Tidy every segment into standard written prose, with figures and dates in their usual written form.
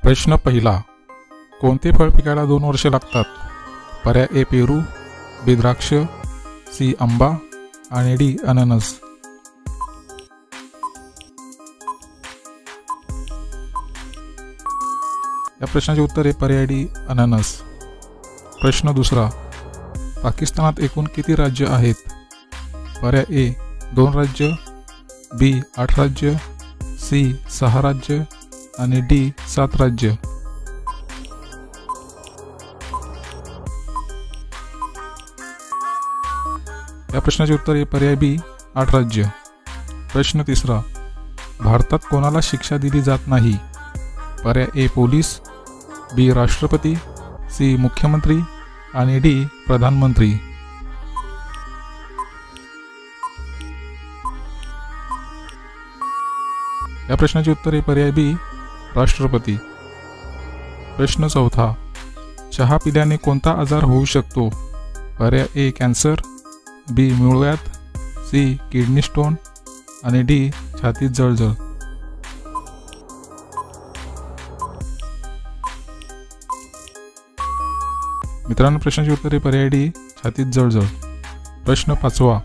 प्रश्न पहिला, कोणते फळ पिकायला 2 वर्षे लागतात? पर्याय ए पेरू, बी द्राक्ष, सी आंबा आणि डी अननस. या प्रश्नाचे उत्तर आहे पर्याय डी अननस. प्रश्न दुसरा, पाकिस्तानात एकूण किती राज्य आहेत? पर्याय ए 2 राज्य, बी 8 राज्य, सी 6 राज्य आणि डी 7 राज्य. या प्रश्नाचे उत्तर आहे पर्याय बी 8 राज्य. प्रश्न तिसरा, भारतात कोणाला शिक्षा दिली जात नाही? पर्याय ए पोलीस, बी राष्ट्रपती, सी मुख्यमंत्री आणि डी प्रधानमंत्री. या प्रश्नाचे उत्तर आहे पर्याय बी राष्ट्रपती. प्रश्न चौथा, चहा पिल्याने कोणता आजार होऊ शकतो? पर्याय ए कॅन्सर, बी मूळव्याध, सी किडनी स्टोन आणि डी छातीत जळजळ. मित्रांनो, प्रश्नाचे उत्तर आहे पर्याय डी छातीत जळजळ. प्रश्न पाचवा,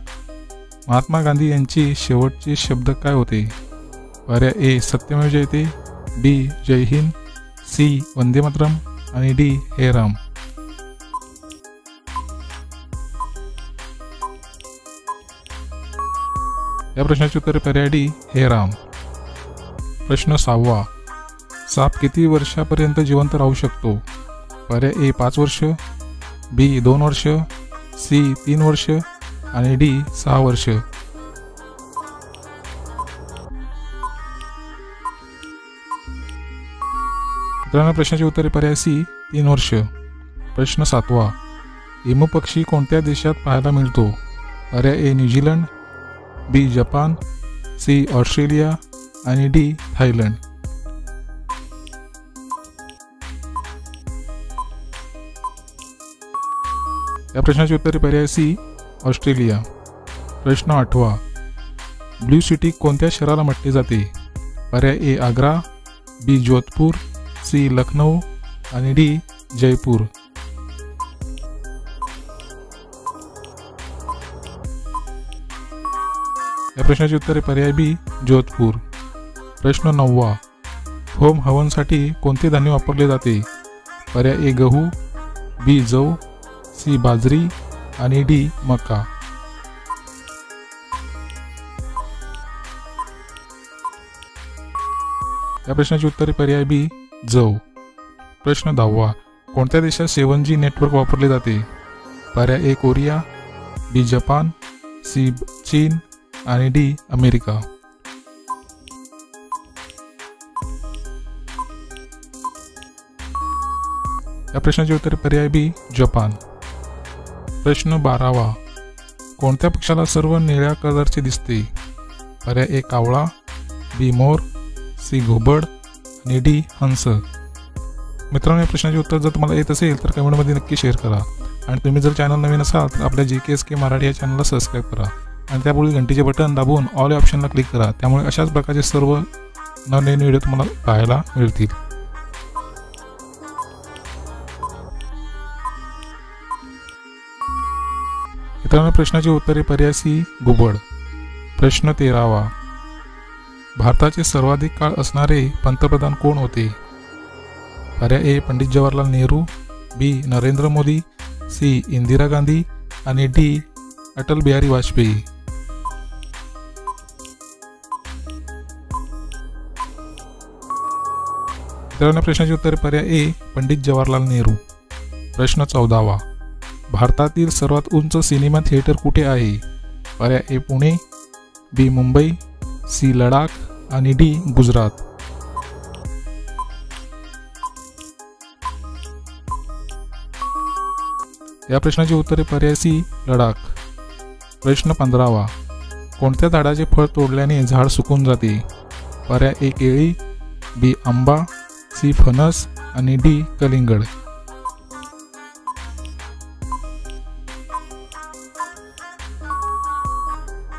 महात्मा गांधी यांची शेवटचे शब्द काय होते? पर्याय ए सत्यमेव जयते, बी जय हिंद, सी वंदे मातरम आणि डी हे राम. या प्रश्नाचे उत्तर पर्याय डी हे राम. प्रश्न 6वा, साप किती वर्षापर्यंत जिवंत राहू शकतो? पर्याय ए 5 वर्ष, बी 2 वर्ष, सी 3 वर्ष आणि डी 6 वर्ष. मित्रांनो, प्रश्नाचे उत्तर पर्याय सी 3 वर्ष. प्रश्न 7वा, इमू पक्षी कोणत्या देशात पाहायला मिळतो? पर्याय ए न्यूझीलंड, बी जपान, सी ऑस्ट्रेलिया आणि डी थायलंड. या प्रश्नाचे उत्तर पर्याय सी ऑस्ट्रेलिया. प्रश्न 8वा, ब्ल्यू सिटी कोणत्या शहराला म्हटले जाते? पर्याय ए आग्रा, बी जोधपूर, सी लखनौ आणि डी जयपूर. या प्रश्नाचे उत्तर पर्याय बी जोधपूर. प्रश्न 9वा, होम हवनसाठी कोणते धान्य वापरले जाते? पर्याय ए गहू, बी जव, सी बाजरी आणि डी मका. या प्रश्नाचे उत्तर पर्याय बी जव. प्रश्न 10वा, कोणत्या देशात 7G नेटवर्क वापरले जाते? पर्याय ए कोरिया, बी जपान, सी चीन आणि डी अमेरिका. या प्रश्नाचे उत्तर पर्याय बी जपान. प्रश्न 12वा, कोणत्या पक्षाला सर्व निळ्या कलरचे दिसते? पर्याय ए कावळा, बी मोर, सी घुबड आणि डी हंस. मित्रांनो, या प्रश्नाचे उत्तर जर तुम्हाला येत असेल तर कमेंटमध्ये नक्की शेअर करा. आणि तुम्ही जर चॅनल नवीन असाल तर आपल्या GKSK मराठी या चॅनलला सबस्क्राईब करा आणि त्यापुढे घंटीचे बटन दाबून ऑल या ऑप्शनला क्लिक करा. त्यामुळे अशाच प्रकारचे सर्व नवीन व्हिडिओ तुम्हाला पाहायला मिळतील. मित्रांनो, प्रश्नाचे उत्तर पर्याय सी घुबड. प्रश्न 13वा, भारताचे सर्वाधिक काळ असणारे पंतप्रधान कोण होते? पर्याय ए पंडित जवाहरलाल नेहरू, बी नरेंद्र मोदी, सी इंदिरा गांधी आणि डी अटल बिहारी वाजपेयी. मित्रांनो, प्रश्नाचे उत्तर पर्याय ए पंडित जवाहरलाल नेहरू. प्रश्न 14वा, भारतातील सर्वात उंच सिनेमा थिएटर कुठे आहे? पर्याय ए पुणे, बी मुंबई, सी लडाख आणि डी गुजरात. या प्रश्नाचे उत्तर पर्याय सी लडाख. प्रश्न 15वा, कोणत्या झाडाचे फळ तोडल्याने झाड सुकून जाते? पर्याय ए केळी, बी आंबा, सी फणस आणि डी कलिंगड.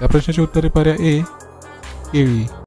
या प्रश्नाचे उत्तर पर्याय ए केळी.